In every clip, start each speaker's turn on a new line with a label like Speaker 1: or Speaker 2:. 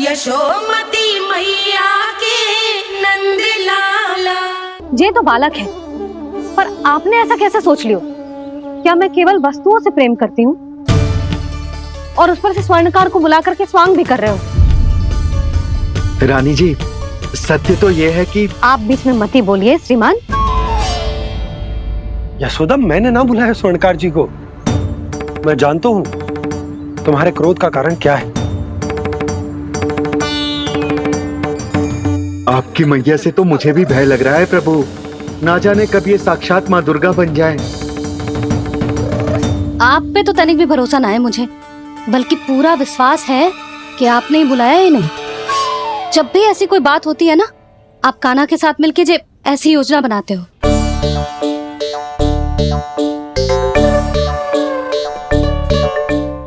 Speaker 1: यशोमती मैया के नंद लाला।
Speaker 2: ये तो बालक है, पर आपने ऐसा कैसे सोच लियो? क्या मैं केवल वस्तुओं से प्रेम करती हूँ और उस पर से स्वर्णकार को बुला करके स्वांग भी कर रहे हो?
Speaker 3: रानी जी, सत्य तो यह है कि
Speaker 2: आप बीच में मत ही बोलिए श्रीमान।
Speaker 4: यशोदा, मैंने ना बुलाया स्वर्णकार जी को। मैं जानता हूँ तुम्हारे क्रोध का कारण क्या है।
Speaker 3: आपकी मैया से तो मुझे भी भय लग रहा है प्रभु। ना जाने कब ये साक्षात माँ दुर्गा बन जाए।
Speaker 2: आप पे तो तनिक भी भरोसा ना है मुझे, बल्कि पूरा विश्वास है कि आपने ही बुलाया ही नहीं। जब भी ऐसी कोई बात होती है ना, आप कान्हा के साथ मिलके जे ऐसी योजना बनाते हो।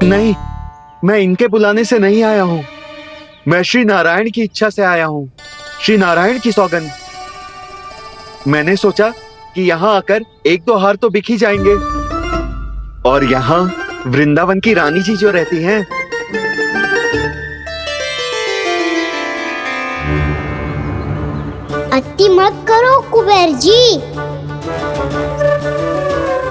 Speaker 3: नहीं, मैं इनके बुलाने से नहीं आया हूँ। मैं श्री नारायण की इच्छा से आया हूँ, श्री नारायण की सौगंध। मैंने सोचा कि यहाँ आकर एक दो हार तो बिक ही जाएंगे, और यहाँ वृंदावन की रानी जी जो रहती हैं।
Speaker 5: अति मत करो कुबेर जी।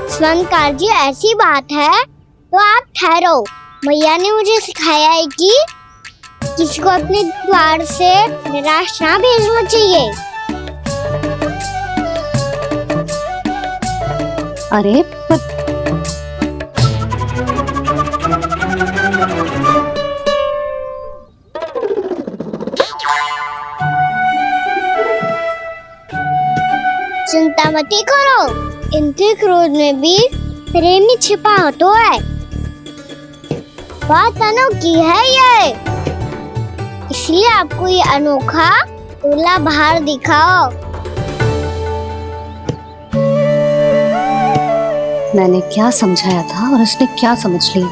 Speaker 5: स्वर्णकार जी, ऐसी बात है तो आप ठहरो। मैया ने मुझे सिखाया है कि किसी को अपने द्वार से निराश ना भेजना चाहिए।
Speaker 2: अरे
Speaker 5: चिंता मत करो, इनके क्रोध में भी प्रेम ही छिपा होता है। बात अनोखी है ये, इसलिए आपको ये अनोखा दूल्हा बाहर दिखाओ।
Speaker 2: मैंने क्या समझाया था और उसने क्या समझ लिया?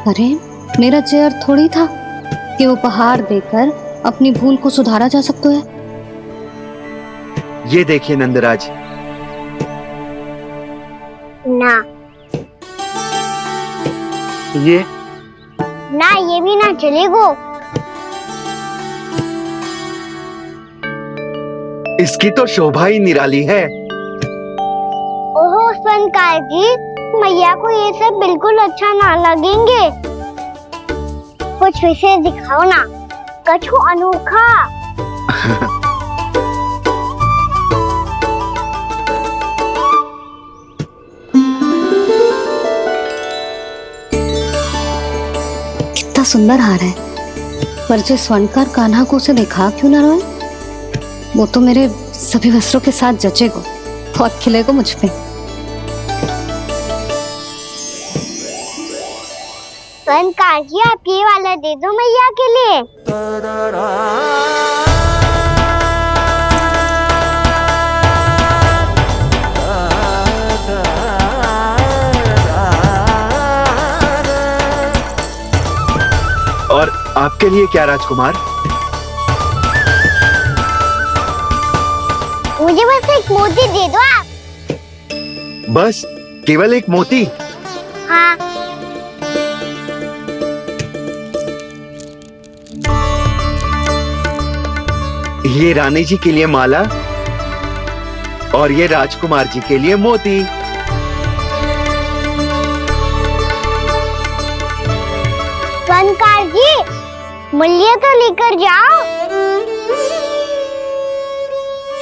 Speaker 2: अरे मेरा चेयर थोड़ी था कि उपहार देकर अपनी भूल को सुधारा जा सकता है।
Speaker 3: ये देखिए नंदराज।
Speaker 5: ना
Speaker 4: ये
Speaker 5: ना, ये भी ना चलेगो।
Speaker 3: इसकी तो शोभा ही निराली है।
Speaker 5: ओहो स्वर्णकार जी, मैया को ये सब बिल्कुल अच्छा ना लगेंगे। कुछ विशेष दिखाओ ना, कुछ अनोखा।
Speaker 2: कितना सुंदर हार है, पर जो स्वर्णकार कान्हा को उसे देखा क्यों ना रोए? वो तो मेरे सभी वस्त्रों के साथ जचेगा, बहुत खिलेगा मुझ पे।
Speaker 5: स्वर्णकार जी, आप ये वाला दे दो मैया के लिए।
Speaker 3: और आपके लिए क्या राजकुमार?
Speaker 5: मुझे बस एक मोती दे दो आप।
Speaker 3: बस केवल एक मोती?
Speaker 5: हाँ।
Speaker 3: ये रानी जी के लिए माला और ये राजकुमार जी के लिए मोती।
Speaker 5: स्वर्णकार जी, मूल्य तो लेकर जाओ।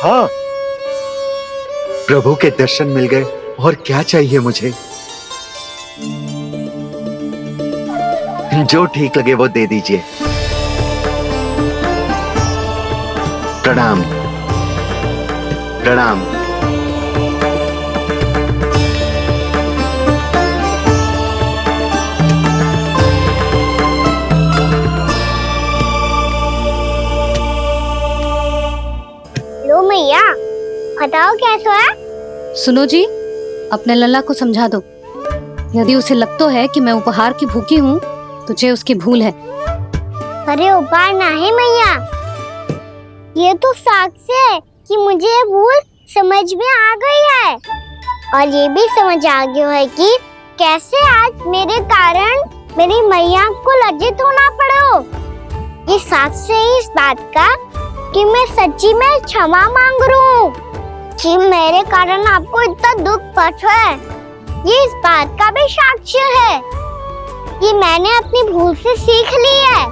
Speaker 4: हाँ,
Speaker 3: प्रभु के दर्शन मिल गए, और क्या चाहिए मुझे? जो ठीक लगे वो दे दीजिए। प्रणाम प्रणाम।
Speaker 5: लो मैया, बताओ कैसा है?
Speaker 2: सुनो जी, अपने लल्ला को समझा दो। यदि उसे लगता है कि मैं उपहार की भूखी हूँ, तो ये उसकी भूल है।
Speaker 5: अरे उपहार ना है मैया, ये तो साक्ष्य है कि मुझे ये भूल समझ में आ गई है, और ये भी समझ आ गया है कि कैसे आज मेरे कारण मेरी मैया को लज्जित होना पड़ो। ये साक्ष्य है इस बात का कि मैं सच्ची में क्षमा मांग रहा हूँ कि मेरे कारण आपको इतना दुख पहुंचा है। ये इस बात का भी साक्ष्य है कि मैंने अपनी भूल से सीख ली है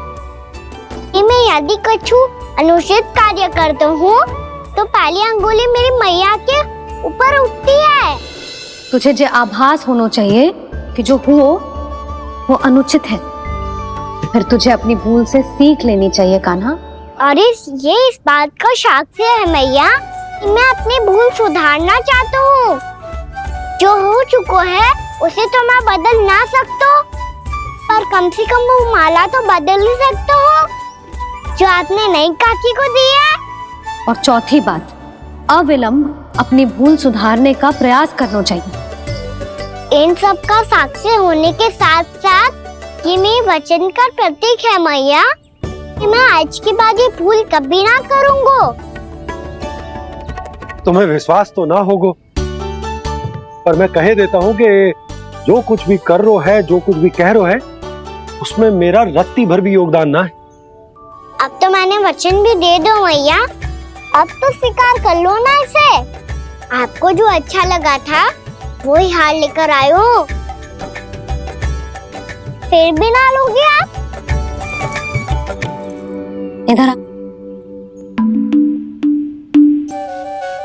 Speaker 5: कि मैं यदि कुछ अनुचित कार्य करता हूँ तो पहली अंगुली मेरी मैया के ऊपर उठती है।
Speaker 2: तुझे जो आभास होना चाहिए कि जो हुआ वो अनुचित है, फिर तुझे अपनी भूल से सीख लेनी चाहिए कान्हा।
Speaker 5: और ये इस बात का साक्ष्य है मैया कि मैं अपनी भूल सुधारना चाहता हूँ। जो हो चुका है उसे तो मैं बदल ना सकता, पर कम से कम वो माला तो बदल ही सकता हूँ जो आपने नई काकी को दी है।
Speaker 2: और चौथी बात, अविलंब अपनी भूल सुधारने का प्रयास करना चाहिए।
Speaker 5: इन सब का साक्ष्य होने के साथ साथ ये मेरे वचन का प्रतीक है मैया कि मैं आज के बाद ये भूल कभी ना करूँगा।
Speaker 4: तुम्हें विश्वास तो ना होगो, पर मैं कह देता हूँ कि जो कुछ भी कर रो है, जो कुछ भी कह रो है, उसमें मेरा रत्ती भर भी योगदान ना है।
Speaker 5: अब तो मैंने वचन भी दे दो मैया, अब तो स्वीकार कर लो ना इसे। आपको जो अच्छा लगा था वो ही हार लेकर आयो, फिर भी ना लोगे आप?
Speaker 2: इधर आ।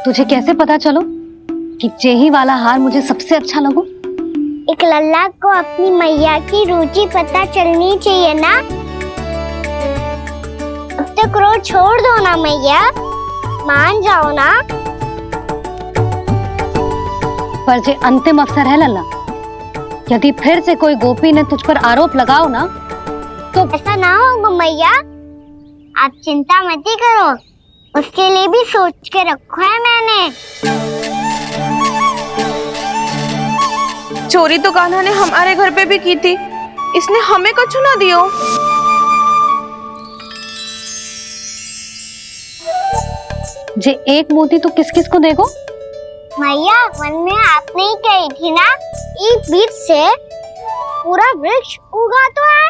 Speaker 2: तुझे कैसे पता चलो कि जेही वाला हार मुझे सबसे अच्छा लगो?
Speaker 5: एक लल्ला को अपनी मैया की रुचि पता चलनी चाहिए ना। अब तो क्रोध छोड़ दो ना मैया, मान जाओ ना।
Speaker 2: पर जे अंतिम अवसर है लल्ला, यदि फिर से कोई गोपी ने तुझ पर आरोप लगाओ ना तो
Speaker 5: ऐसा ना होगा मैया, आप चिंता मत ही करो, उसके लिए भी सोच के रखा है मैंने।
Speaker 1: चोरी तो कान्हा ने हमारे घर पे भी की थी, इसने हमें कछु ना दियो।
Speaker 2: जे एक मोती तो किस किस को देगो?
Speaker 5: मैया मन में आपने ही कही थी ना, एक बीज से पूरा वृक्ष उगा तो है।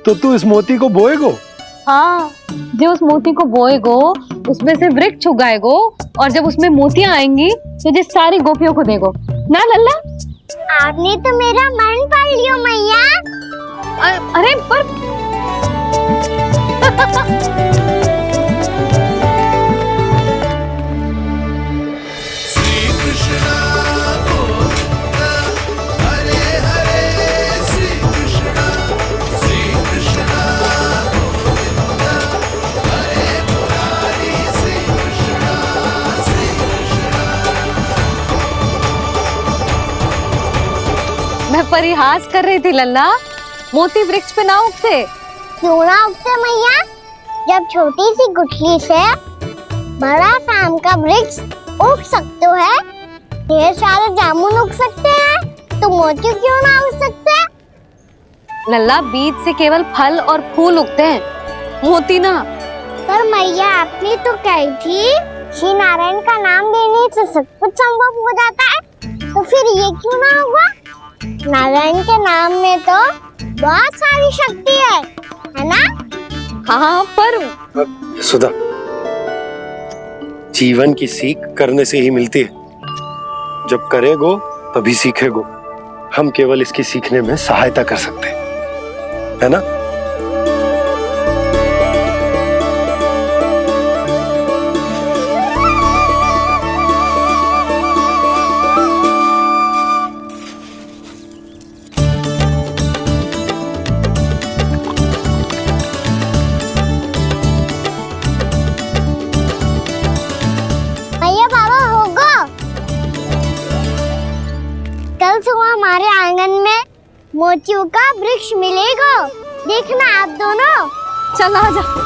Speaker 4: तो तू इस मोती को बोएगो?
Speaker 2: हाँ, जो उस मोती को बोएगो उसमें से वृक्ष उगाएगो, और जब उसमें मोतियां आएंगी तो जो सारी गोपियों को देगो ना लल्ला।
Speaker 5: आपने तो मेरा मन पढ़ लियो मैया।
Speaker 2: अरे पर मैं परिहास कर रही थी लल्ला, मोती वृक्ष पे ना उगते।
Speaker 5: क्यों ना उगते मैया? जब छोटी सी गुठली से बड़ा आम का वृक्ष उग सकते है, ढेर सारे जामुन उग सकते हैं, तो मोती क्यों ना उग सकते?
Speaker 2: लल्ला, बीज से केवल फल और फूल उगते हैं, मोती ना।
Speaker 5: पर मैया आपने तो कही थी श्री नारायण का नाम लेने से सब कुछ संभव हो जाता है, तो फिर ये क्यों ना होगा? नारायण के नाम में तो बहुत सारी शक्ति है ना?
Speaker 2: हाँ, पर
Speaker 4: सुधा, जीवन की सीख करने से ही मिलती है। जब करेगो तभी सीखेगो। हम केवल इसकी सीखने में सहायता कर सकते हैं, है ना?
Speaker 5: कल सुबह हमारे आंगन में मोतियों का वृक्ष मिलेगा, देखना आप दोनों।
Speaker 2: चल आ जा।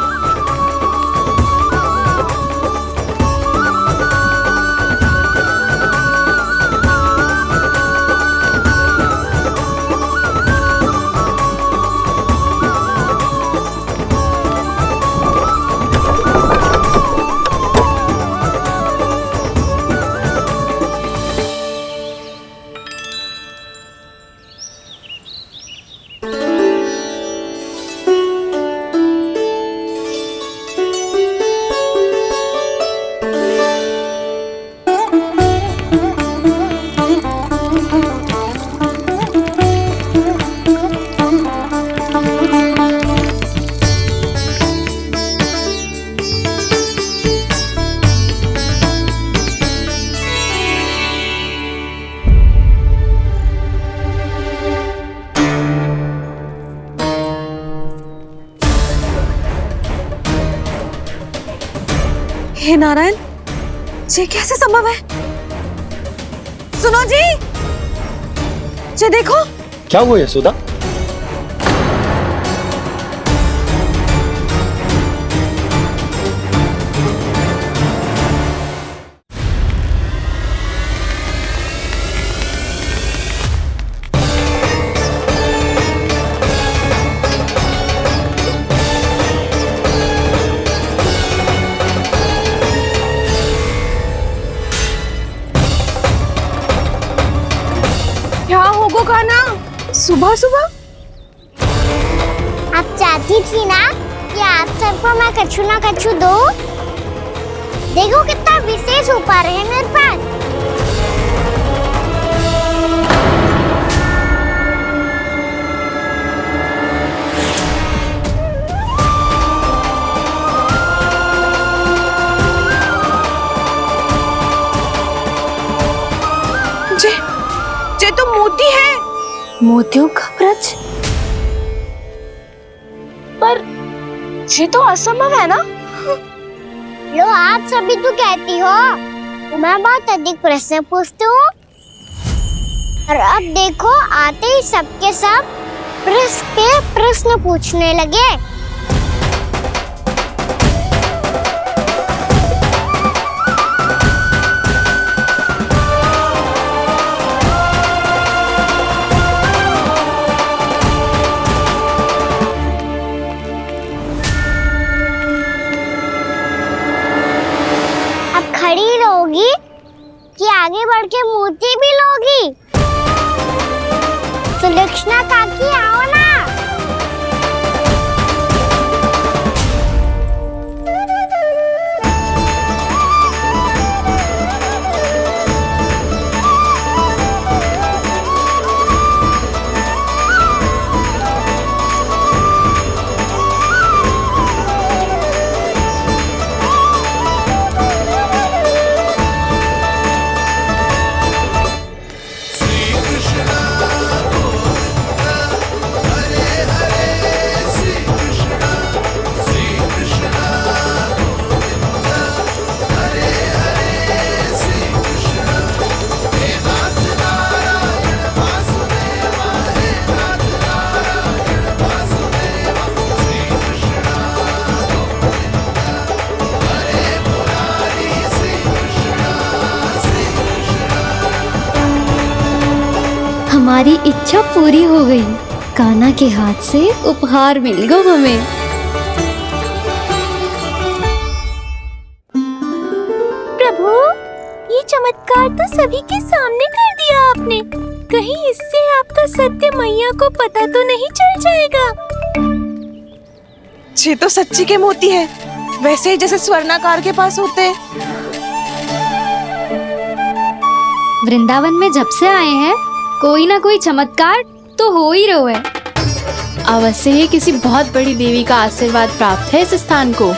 Speaker 1: हे नारायण, ये कैसे संभव है? सुनो जी, ये देखो।
Speaker 4: क्या हुआ यशोदा?
Speaker 1: क्या होगो कान्हा, सुबह सुबह?
Speaker 5: आप चाहती थी ना कि आप सबको मैं कछु ना कछु दूं? देखो कितना विशेष उपहार है मेरे पास।
Speaker 1: ये तो मोती है। मोतियों का ब्रज? पर ये तो असंभव है ना?
Speaker 5: लो, आप सभी तो कहती हो मैं बहुत अधिक प्रश्न पूछती हूँ, और अब देखो आते ही सबके सब प्रश्न पे प्रश्न पूछने लगे। खड़ी रहोगी कि आगे बढ़ के मूर्ति भी लोगी? सुलक्षणा काकी आओ ना।
Speaker 2: हमारी इच्छा पूरी हो गई। कान्हा के हाथ से उपहार मिल गया हमें।
Speaker 6: प्रभु, ये चमत्कार तो सभी के सामने कर दिया आपने। कहीं इससे आपका सत्य मैया को पता तो नहीं चल जाएगा?
Speaker 1: ये तो सच्ची के मोती है, वैसे ही जैसे स्वर्णाकार के पास होते हैं।
Speaker 2: वृंदावन में जब से आए हैं कोई ना कोई चमत्कार तो हो ही रहा है।
Speaker 7: अवश्य ही किसी बहुत बड़ी देवी का आशीर्वाद प्राप्त है इस स्थान को।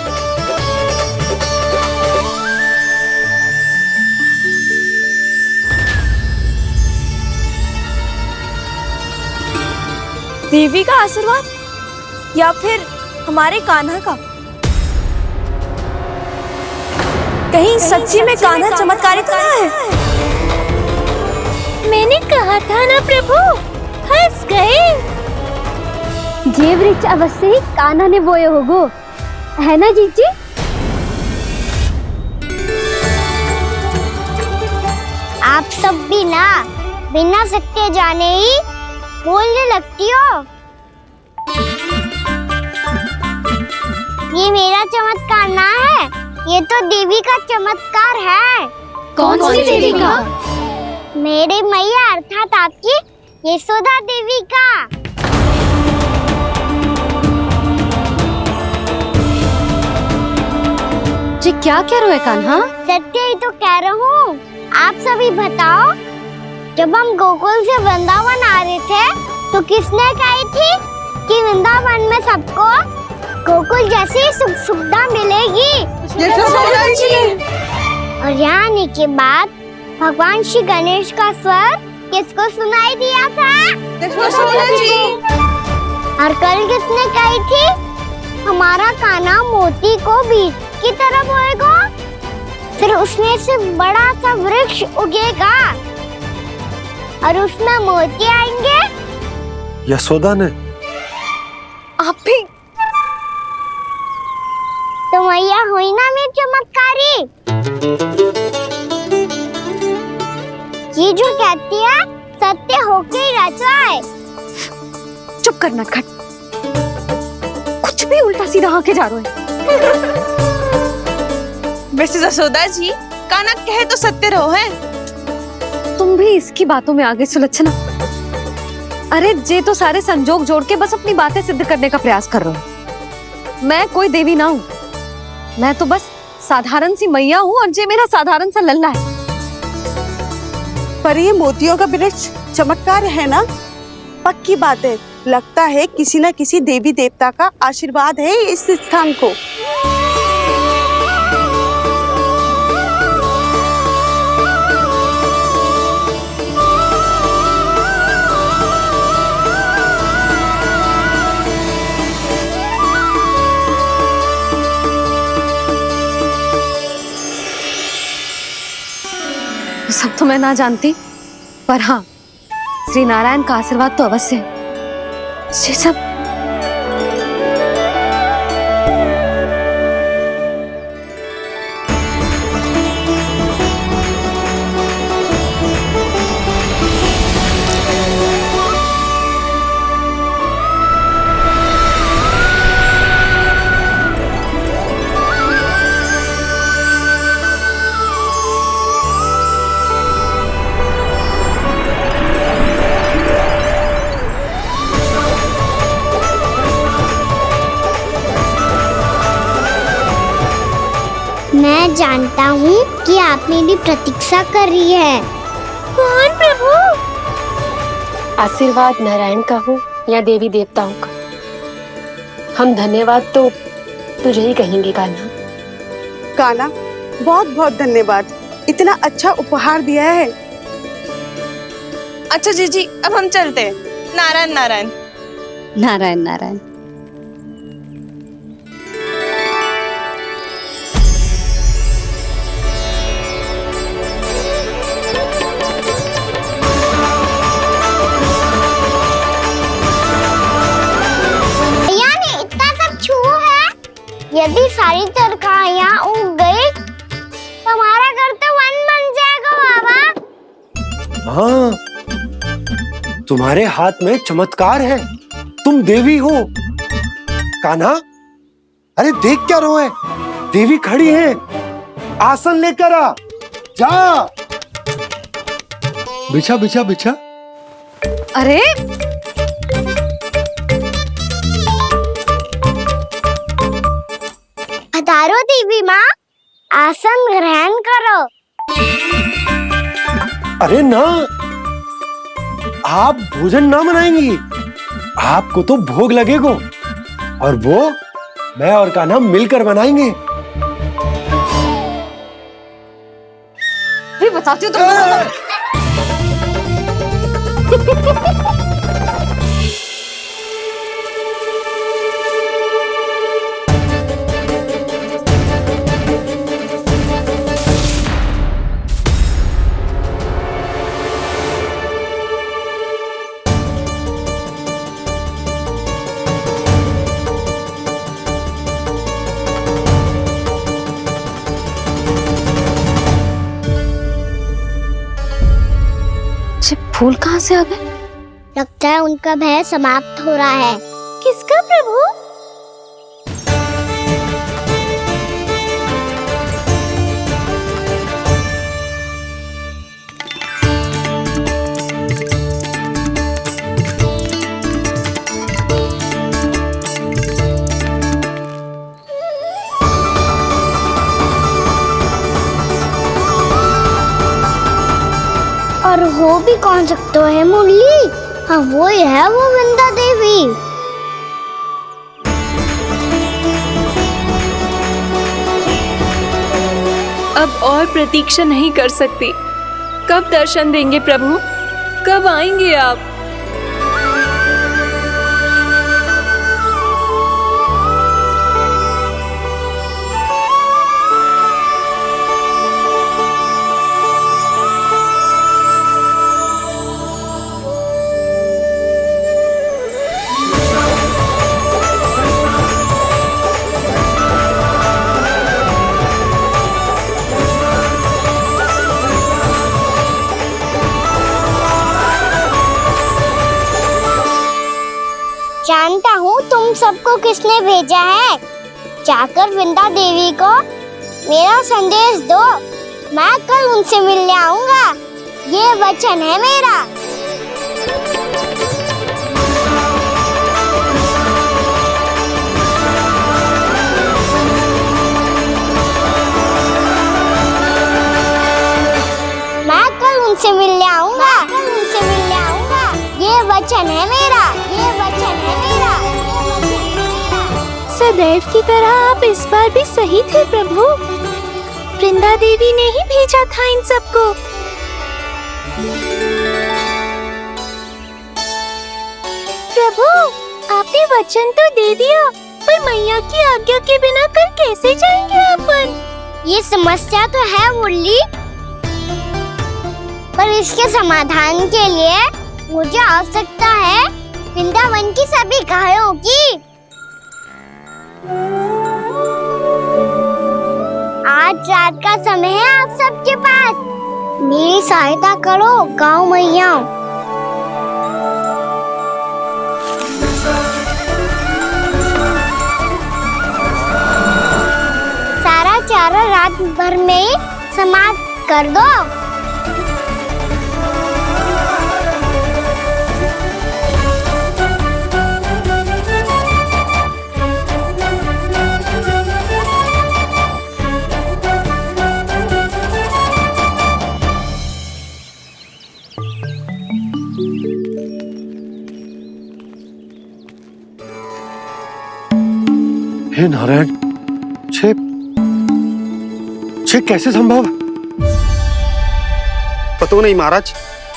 Speaker 1: देवी का आशीर्वाद या फिर हमारे कान्हा का? कहीं सच्ची में कान्हा चमत्कारी तो नहीं है?
Speaker 6: मैंने कहा था ना प्रभु, हंस गए।
Speaker 2: ये वृक्ष अवश्य ही कान्हा ने बोए होगो, है ना जीजी?
Speaker 5: आप सब भी ना बिना सत्य जाने ही बोलने लगती हो। ये मेरा चमत्कार ना है, ये तो देवी का चमत्कार है।
Speaker 2: कौन सी देवी का?
Speaker 5: मेरे मैया अर्थात आपकी यशोदा देवी का।
Speaker 2: जी क्या कह रहे हो कान्हा?
Speaker 5: सत्य ही तो कह रहा हूँ। आप सभी बताओ, जब हम गोकुल से वृंदावन आ रहे थे तो किसने कही थी कि वृंदावन में सबको गोकुल जैसी सुख सुविधा मिलेगी? और यहाँ आने के बाद भगवान श्री गणेश का स्वर किसको सुनाई दिया था? और कल किसने कही थी हमारा कान्हा मोती को बीज की तरफ होएगा? फिर उसमें से बड़ा सा वृक्ष उगेगा और उसमें मोती आएंगे।
Speaker 4: यशोदा ने
Speaker 1: आप भी
Speaker 5: तो मैया हुई ना मेरी चमत्कारी। ये जो कहती है सत्य होके ही रहता है।
Speaker 2: चुप कर नटखट, कुछ भी उल्टा सीधा आके जा रहे हैं।
Speaker 1: वैसे जसोदा जी, काना कहे तो सत्य रहो है।
Speaker 2: तुम भी इसकी बातों में आगे सुलझना। अरे जे तो सारे संजोग जोड़ के बस अपनी बातें सिद्ध करने का प्रयास कर रहे हो। मैं कोई देवी ना हूँ, मैं तो बस साधारण सी मैया हूँ और जे मेरा साधारण सा लल्ला है।
Speaker 8: पर ये मोतियों का वृक्ष चमत्कार है ना? पक्की बात है, लगता है किसी न किसी देवी देवता का आशीर्वाद है इस स्थान को।
Speaker 2: सब तो मैं ना जानती, पर हाँ, श्री नारायण का आशीर्वाद तो अवश्य है। ये सब
Speaker 5: मैं जानता हूँ कि आप मेरी प्रतीक्षा कर रही है।
Speaker 6: कौन प्रभु?
Speaker 9: आशीर्वाद नारायण का हो या देवी देवताओं का, हम धन्यवाद तो तुझे ही कहेंगे कान्हा।
Speaker 8: कान्हा, बहुत बहुत धन्यवाद, इतना अच्छा उपहार दिया है।
Speaker 1: अच्छा जीजी, अब हम चलते हैं। नारायण नारायण।
Speaker 2: नारायण नारायण।
Speaker 5: यदि सारी तरकारियां उग गई तो हमारा घर तो वन बन जाएगा बाबा।
Speaker 4: हाँ, तुम्हारे हाथ में चमत्कार है, तुम देवी हो। कान्हा, अरे देख क्या रो है, देवी खड़ी है, आसन लेकर आ, जा। बिछा बिछा बिछा।
Speaker 2: अरे
Speaker 5: पधारो देवी माँ, आसन ग्रहण करो।
Speaker 4: अरे ना, आप भोजन ना बनाएंगी, आपको तो भोग लगेगा और वो मैं और कान्हा मिलकर बनाएंगे।
Speaker 2: भी बताती हूँ तुम। फूल कहाँ से आ गए?
Speaker 5: लगता है उनका भय समाप्त हो रहा है।
Speaker 6: किसका प्रभु?
Speaker 5: और वो भी कौन सकता है मुरली? हाँ, वो ही है, वो वृंदा देवी।
Speaker 6: अब और प्रतीक्षा नहीं कर सकती। कब दर्शन देंगे प्रभु? कब आएंगे आप?
Speaker 5: को किसने भेजा है? जाकर वृंदा देवी को मेरा संदेश दो, मैं कल उनसे मिलने आऊंगा, ये वचन है मेरा। मैं कल उनसे मिलने आऊंगा, ये वचन है मेरा, ये वचन है मेरा।
Speaker 6: सदैव की तरह आप इस बार भी सही थे प्रभु। वृंदा देवी ने ही भेजा था इन सबको। प्रभु, आपने वचन तो दे दिया, पर मैया की आज्ञा के बिना कल कैसे जाएंगे अपन?
Speaker 5: ये समस्या तो है मुरली, पर इसके समाधान के लिए मुझे आवश्यकता है वृंदावन की सभी गायों की। आज रात का समय है आप सबके पास, मेरी सहायता करो गाँव मैया। सारा चारा रात भर में ही समाप्त कर दो।
Speaker 4: हे नारायण, छे कैसे संभव?
Speaker 10: पता नहीं महाराज,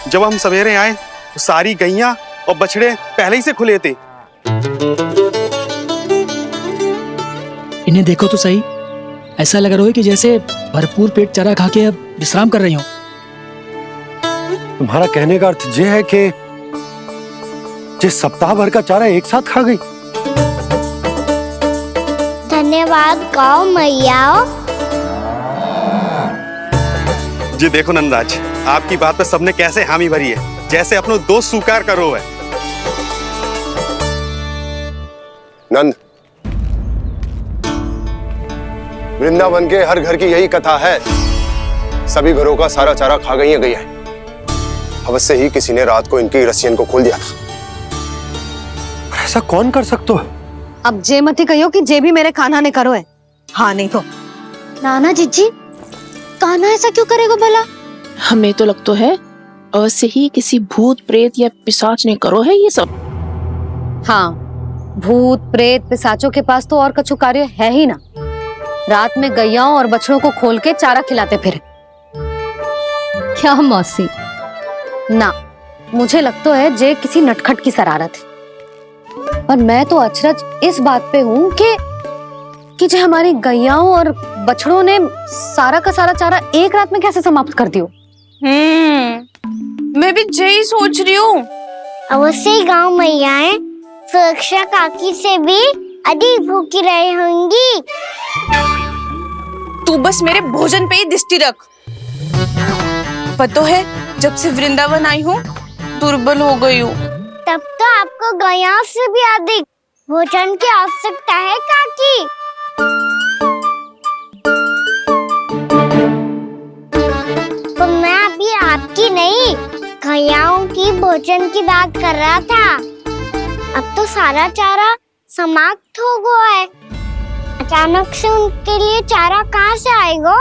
Speaker 10: जब हम सवेरे आए तो सारी गैया और बछड़े पहले ही से खुले थे।
Speaker 11: इन्हें देखो तो सही, ऐसा लग रहा है कि जैसे भरपूर पेट चारा खा के अब विश्राम कर रही हो।
Speaker 4: तुम्हारा कहने का अर्थ यह है कि जिस सप्ताह भर का चारा एक साथ खा गई।
Speaker 5: धन्यवाद गाँव मैया।
Speaker 10: जी देखो नंदराज, आपकी बात पे सबने कैसे हामी भरी है, जैसे अपनो दोस्त स्वीकार करो है।
Speaker 12: नंद, वृंदावन के हर घर की यही कथा है, सभी घरों का सारा चारा खा गई है गैया। अवश्य ही किसी ने रात को इनकी रस्सियन को खोल दिया था।
Speaker 4: ऐसा कौन कर सकता है?
Speaker 2: अब जे मत कहियो कि जे भी मेरे कान्हा ने करो है। हाँ नहीं तो नाना जीजी, कान्हा ऐसा क्यों करेगा भला?
Speaker 7: हमें तो लगता है अवश्य ही किसी भूत प्रेत या पिशाच ने करो है ये सब।
Speaker 2: हाँ, भूत प्रेत पिशाचों के पास तो और कछु कार्य है ही ना। रात में गैयाओं और बछड़ों को खोल के चारा खिलाते फिर। क्या मौसी? ना, मुझे लगता है जे किसी नटखट की शरारत है। पर मैं तो अचरज इस बात पे हूँ कि जो हमारी गैयाओं और बछड़ों ने सारा का सारा चारा एक रात में कैसे समाप्त कर दियो।
Speaker 1: मैं भी यही सोच रही हूँ।
Speaker 5: अवश्य ही गाँव मैयाएं सुरक्षा काकी से भी अधिक भूखी रही होंगी।
Speaker 1: तू बस मेरे भोजन पे ही दृष्टि रख। पता है, जब से वृंदावन आई हूँ दुर्बल हो गई हूँ।
Speaker 5: तब तो आपको गैयाओं से भी अधिक भोजन की आवश्यकता है काकी। तो मैं अभी आपकी नहीं, गैयाओं की भोजन की बात कर रहा था। अब तो सारा चारा समाप्त हो गया है, अचानक से उनके लिए चारा कहाँ से आएगा?